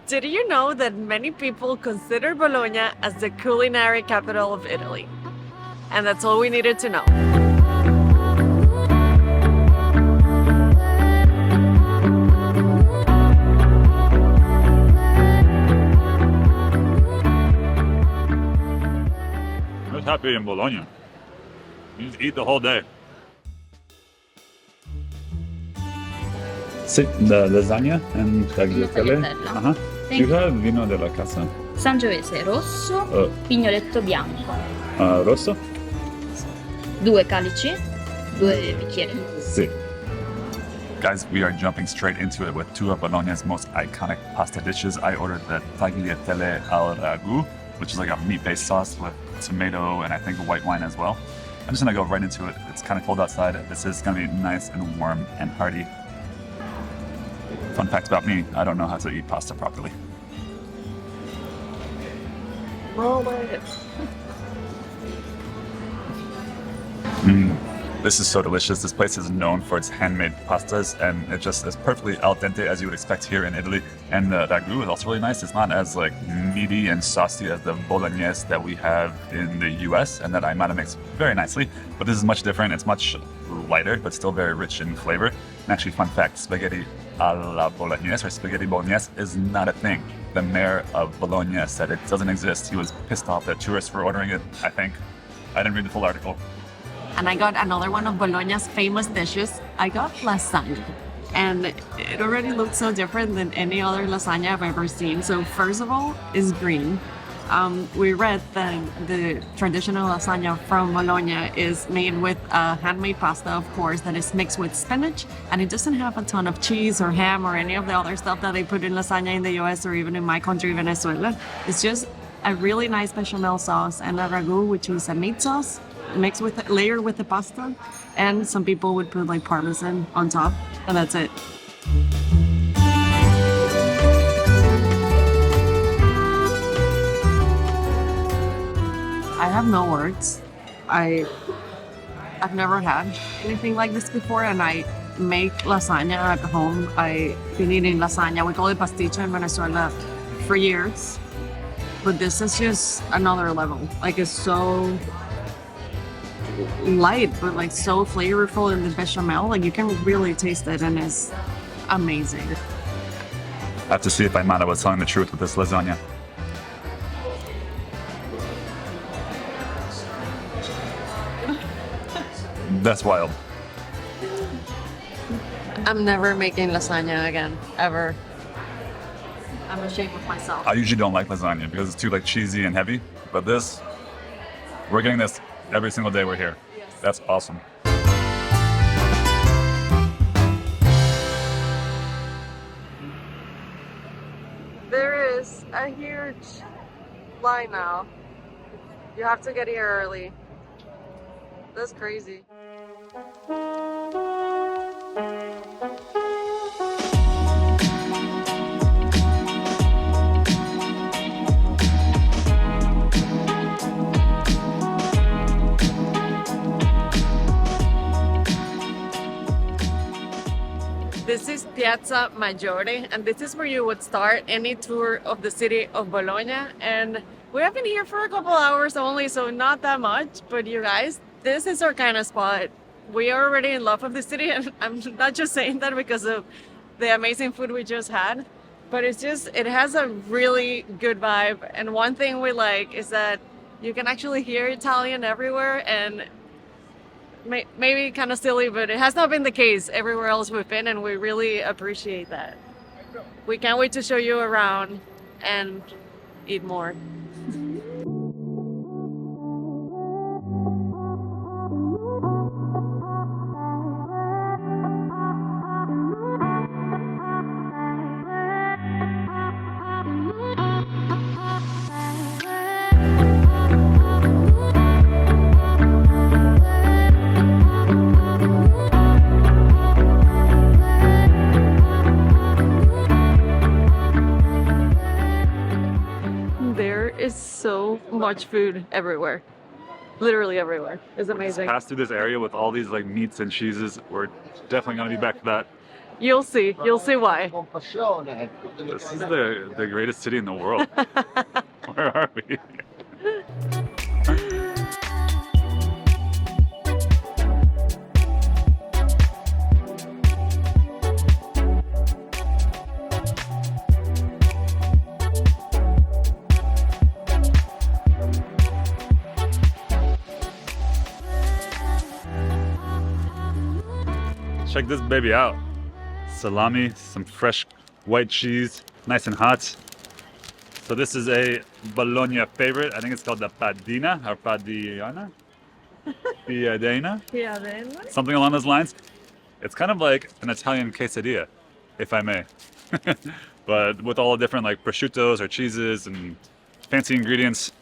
Did you know that many people consider Bologna as the culinary capital of Italy? And that's all we needed to know. I'm just happy in Bologna. You just eat the whole day. Sì, the lasagna and tagliatelle. Tagliatella. You have vino della casa? Sangiovese rosso, pignoletto bianco. Rosso? 2 calici, 2 bicchieri. Sì. Guys, we are jumping straight into it with two of Bologna's most iconic pasta dishes. I ordered the tagliatelle al ragu, which is like a meat-based sauce with tomato and I think white wine as well. I'm just gonna go right into it. It's kind of cold outside. This is gonna be nice and warm and hearty. Fun fact about me, I don't know how to eat pasta properly. Roll it. This is so delicious. This place is known for its handmade pastas, and it just is perfectly al dente as you would expect here in Italy. And the ragu is also really nice. It's not as like meaty and saucy as the Bolognese that we have in the US and that Aimara makes very nicely. But this is much different. It's much lighter, but still very rich in flavor. And actually, fun fact, spaghetti alla Bolognese or spaghetti Bolognese is not a thing. The mayor of Bologna said it doesn't exist. He was pissed off that tourists were ordering it, I think. I didn't read the full article. And I got another one of Bologna's famous dishes. I got lasagna. And it already looks so different than any other lasagna I've ever seen. So first of all, it's green. We read that the traditional lasagna from Bologna is made with handmade pasta, of course, that is mixed with spinach. And it doesn't have a ton of cheese or ham or any of the other stuff that they put in lasagna in the US or even in my country, Venezuela. It's just a really nice bechamel sauce and a ragu, which is a meat sauce mixed with layered with the pasta, and some people would put like parmesan on top, and that's it. I have no words. I've never had anything like this before, and I make lasagna at home. I've been eating lasagna. We call it pasticho in Venezuela for years, but this is just another level. Like, it's so light, but like so flavorful in the bechamel. Like, you can really taste it, and it's amazing. I have to see if Aimara was telling the truth with this lasagna. That's wild. I'm never making lasagna again, ever. I'm ashamed of myself. I usually don't like lasagna because it's too like cheesy and heavy, but this, we're getting this every single day we're here. Yes. That's awesome. There is a huge line now. You have to get here early. That's crazy. This is Piazza Maggiore, and this is where you would start any tour of the city of Bologna. And we have been here for a couple hours only, so not that much. But you guys, this is our kind of spot. We are already in love with the city, and I'm not just saying that because of the amazing food we just had, but it's just, it has a really good vibe. And one thing we like is that you can actually hear Italian everywhere, and maybe kind of silly, but it has not been the case everywhere else we've been, and we really appreciate that. We can't wait to show you around and eat more. So much food everywhere, literally everywhere. It's amazing. Pass through this area with all these like meats and cheeses. We're definitely gonna be back to that. You'll see. You'll see why. This is the greatest city in the world. Where are we? Check this baby out. Salami, some fresh white cheese, nice and hot. So this is a Bologna favorite. I think it's called the Padina or Padiana? Piadina? Yeah, then. Something along those lines. It's kind of like an Italian quesadilla, if I may. But with all the different like prosciuttos or cheeses and fancy ingredients.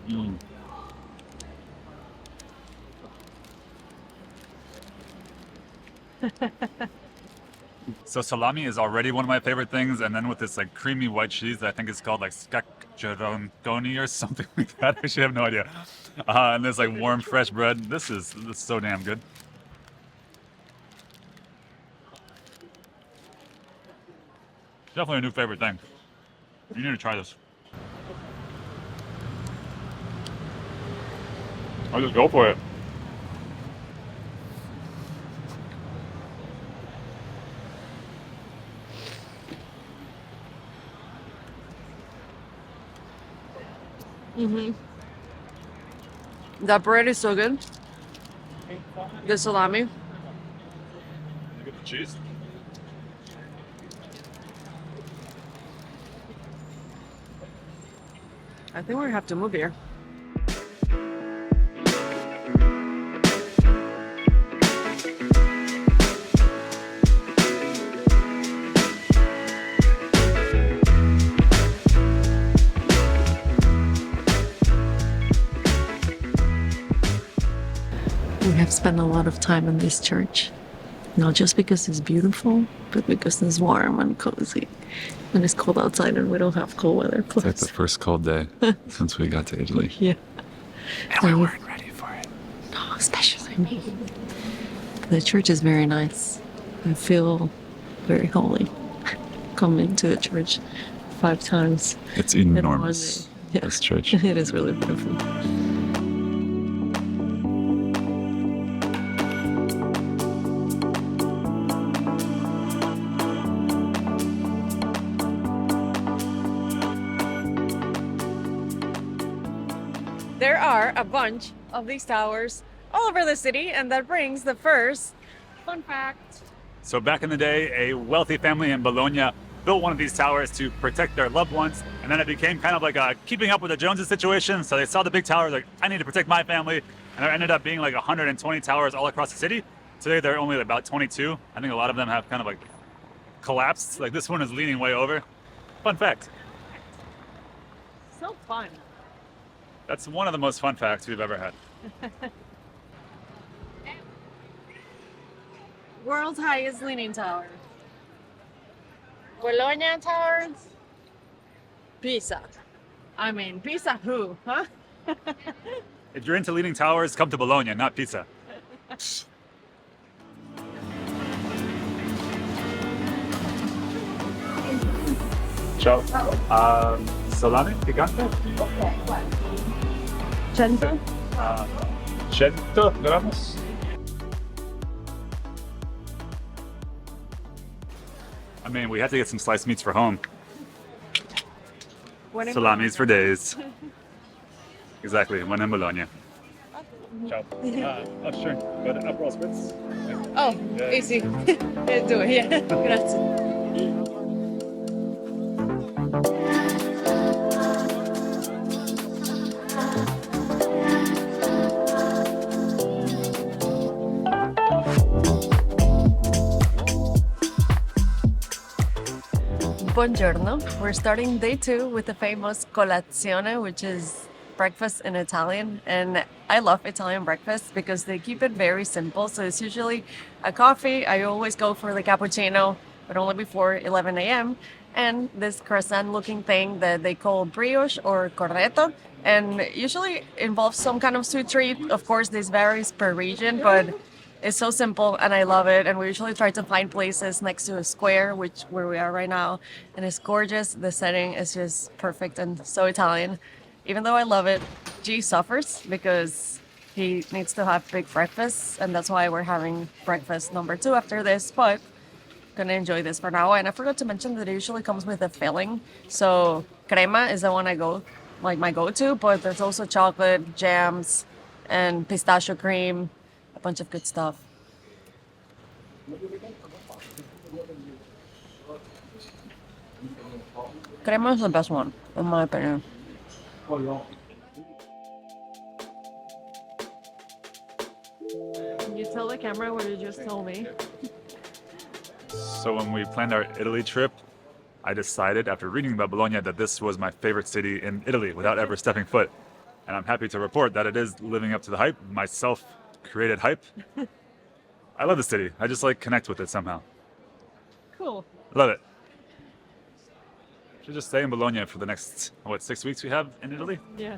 Mm. So salami is already one of my favorite things, and then with this like creamy white cheese that I think is called like scacchiaroni or something like that. I should have no idea. And this like warm fresh bread. This is so damn good. Definitely a new favorite thing. You need to try this. I'll just go for it. That bread is so good. The salami. You get the cheese. I think we have to move here. We have spent a lot of time in this church, not just because it's beautiful, but because it's warm and cozy. When it's cold outside and we don't have cold weather clothes. It's like the first cold day since we got to Italy. Yeah. And we weren't ready for it. No, especially me. The church is very nice. I feel very holy coming to a church 5 times. It's in enormous, one day. Yeah. this church. It is really beautiful. There are a bunch of these towers all over the city, and that brings the first fun fact. So back in the day, a wealthy family in Bologna built one of these towers to protect their loved ones, and then it became kind of like a keeping up with the Joneses situation. So they saw the big towers, like, I need to protect my family, and there ended up being like 120 towers all across the city. Today there are only about 22. I think a lot of them have kind of like collapsed. Like this one is leaning way over. Fun fact. So fun. That's one of the most fun facts we've ever had. World's highest leaning tower. Bologna Towers. Pisa. I mean, Pisa who, huh? If you're into leaning towers, come to Bologna, not Pisa. Ciao. Salami picante? 100? 100 gramos. I mean, we had to get some sliced meats for home. Salamis for days. Exactly, when in Bologna. Ciao. Oh, sure. Go to Aperol Spritz. Oh, Yeah. easy. Do it, yeah. Grazie. Buongiorno. We're starting day 2 with the famous colazione, which is breakfast in Italian. And I love Italian breakfast because they keep it very simple. So it's usually a coffee. I always go for the cappuccino, but only before 11 a.m. And this croissant looking thing that they call brioche or corretto. And usually involves some kind of sweet treat. Of course, this varies per region, but It's so simple and I love it. And we usually try to find places next to a square, which where we are right now. And it's gorgeous. The setting is just perfect and so Italian. Even though I love it, G suffers because he needs to have big breakfasts. And that's why we're having breakfast number 2 after this. But gonna enjoy this for now. And I forgot to mention that it usually comes with a filling. So crema is the one I go, like my go-to, but there's also chocolate, jams, and pistachio cream, a bunch of good stuff. Crema is the best one, in my opinion. Can you tell the camera what you just told me? So when we planned our Italy trip, I decided after reading about Bologna that this was my favorite city in Italy without ever stepping foot. And I'm happy to report that it is living up to the hype, my self-created hype. I love the city. I just like connect with it somehow. Cool. Love it. Should just stay in Bologna for the next, 6 weeks we have in Italy? Yeah.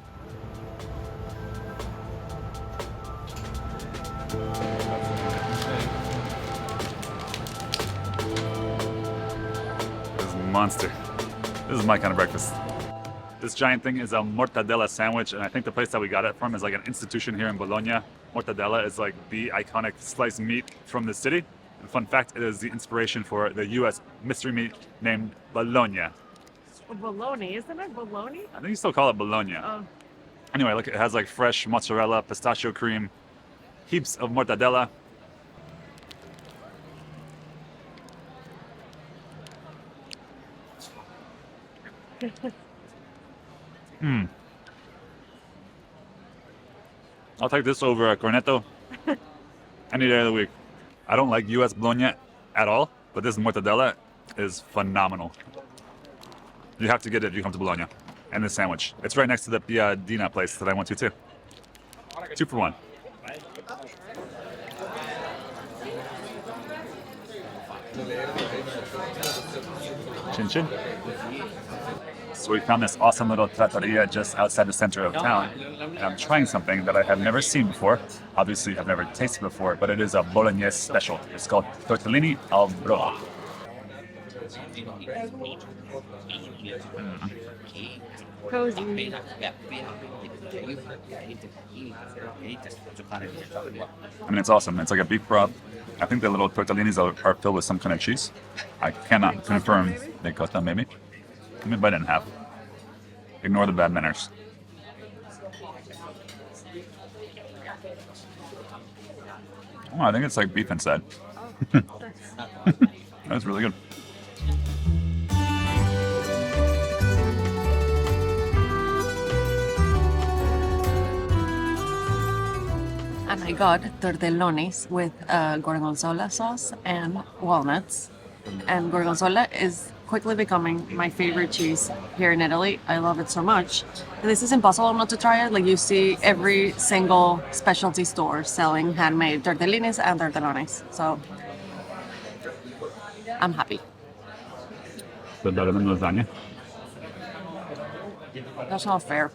This is a monster. This is my kind of breakfast. This giant thing is a mortadella sandwich, and I think the place that we got it from is like an institution here in Bologna. Mortadella is like the iconic sliced meat from the city. And fun fact, it is the inspiration for the US mystery meat named Bologna. Bologna, isn't it bologna? I think you still call it Bologna. Oh. Anyway, look, it has like fresh mozzarella, pistachio cream, heaps of mortadella. I'll take this over a cornetto any day of the week. I don't like US Bologna at all, but this mortadella is phenomenal. You have to get it if you come to Bologna. And this sandwich. It's right next to the Piadina place that I went to too. 2 for 1. Chin chin. So we found this awesome little trattoria just outside the center of town. And I'm trying something that I have never seen before. Obviously, I've never tasted before, but it is a Bolognese special. It's called tortellini al brodo. Cozy. I mean, it's awesome. It's like a beef broth. I think the little tortellinis are filled with some kind of cheese. I cannot confirm ricotta, maybe. Let me bite it in half. Ignore the bad manners. Oh, I think it's like beef inside. That's really good. And I got tortellonis with gorgonzola sauce and walnuts. And gorgonzola is quickly becoming my favorite cheese here in Italy. I love it so much. And this is impossible not to try it. Like you see every single specialty store selling handmade tortellinis and tortellonis. So I'm happy. Is it better than lasagna? That's not fair.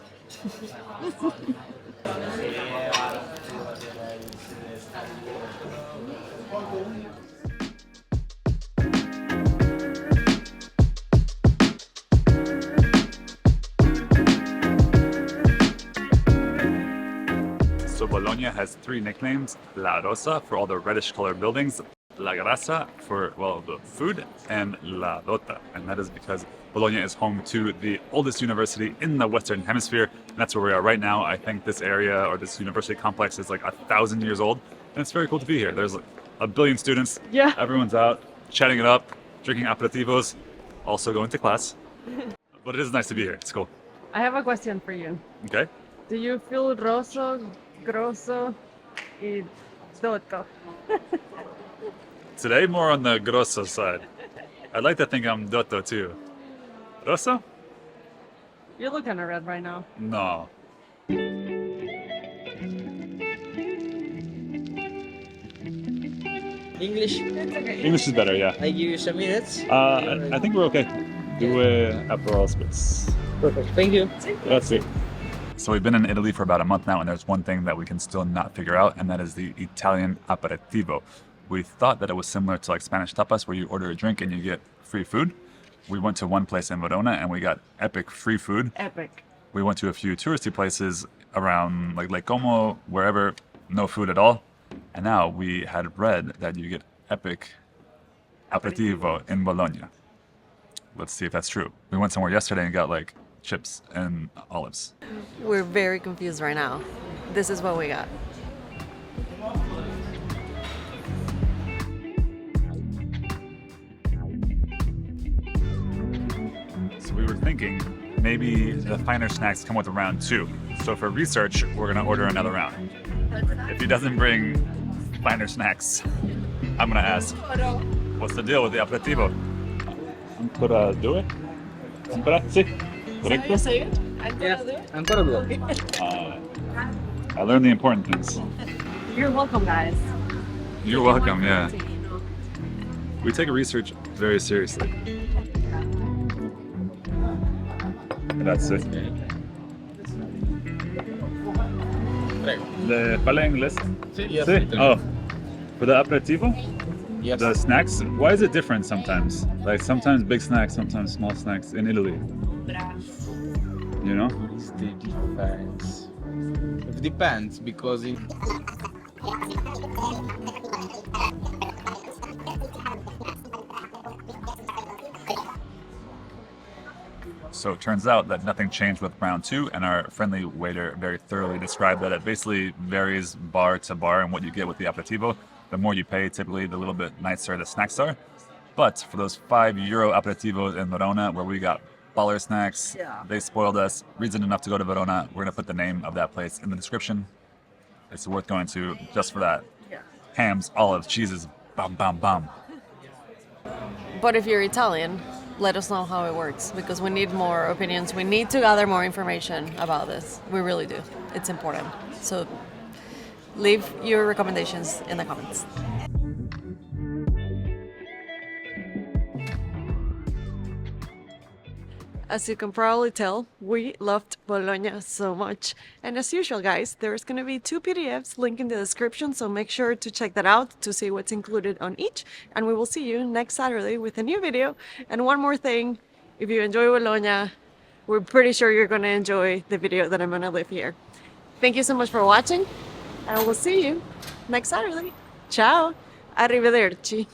So Bologna has 3 nicknames: La Rosa for all the reddish colored buildings, La Grassa for, well, the food, and La Rota. And that is because Bologna is home to the oldest university in the Western Hemisphere. And that's where we are right now. I think this area or this university complex is like 1,000 years old. And it's very cool to be here. There's like 1 billion students. Yeah. Everyone's out, chatting it up, drinking aperitivos, also going to class. But it is nice to be here. It's cool. I have a question for you. Okay? Do you feel rosso, grosso, y dotto? Today, more on the grosso side. I'd like to think I'm dotto too. Rosso? You look kind of red right now. No. English, English is better, yeah. I give you some minutes. I think we're okay. Do Aperol Spritz. Perfect, thank you. That's it. So we've been in Italy for about a month now, and there's one thing that we can still not figure out, and that is the Italian aperitivo. We thought that it was similar to like Spanish tapas, where you order a drink and you get free food. We went to one place in Verona and we got epic free food. Epic. We went to a few touristy places around like Lake Como, wherever, no food at all. And now we had read that you get epic aperitivo in Bologna. Let's see if that's true. We went somewhere yesterday and got like chips and olives. We're very confused right now. This is what we got. So we were thinking maybe the finer snacks come with a round 2. So for research, we're gonna order another round. If he doesn't bring finer snacks, I'm gonna ask, what's the deal with the aperitivo? Ancora due? Ancora? Sì. Correcto? Say it? Ancora due. I learned the important things. You're welcome, guys. You're welcome, yeah. We take research very seriously. Grazie. Prego. Le parla inglese? Yes. Oh, for the aperitivo? Yes. The snacks, why is it different sometimes? Like sometimes big snacks, sometimes small snacks in Italy. You know? It depends. It depends because it. So it turns out that nothing changed with round 2, and our friendly waiter very thoroughly described that it basically varies bar to bar and what you get with the aperitivo. The more you pay, typically, the little bit nicer the snacks are. But for those €5 aperitivos in Verona, where we got baller snacks, they spoiled us. Reason enough to go to Verona. We're gonna put the name of that place in the description. It's worth going to just for that. Hams, olives, cheeses, bam, bam, bam. But if you're Italian, let us know how it works because we need more opinions. We need to gather more information about this. We really do. It's important. So leave your recommendations in the comments. As you can probably tell, we loved Bologna so much. And as usual, guys, there's going to be 2 PDFs linked in the description, so make sure to check that out to see what's included on each. And we will see you next Saturday with a new video. And one more thing, if you enjoy Bologna, we're pretty sure you're going to enjoy the video that I'm going to leave here. Thank you so much for watching, and we'll see you next Saturday. Ciao! Arrivederci!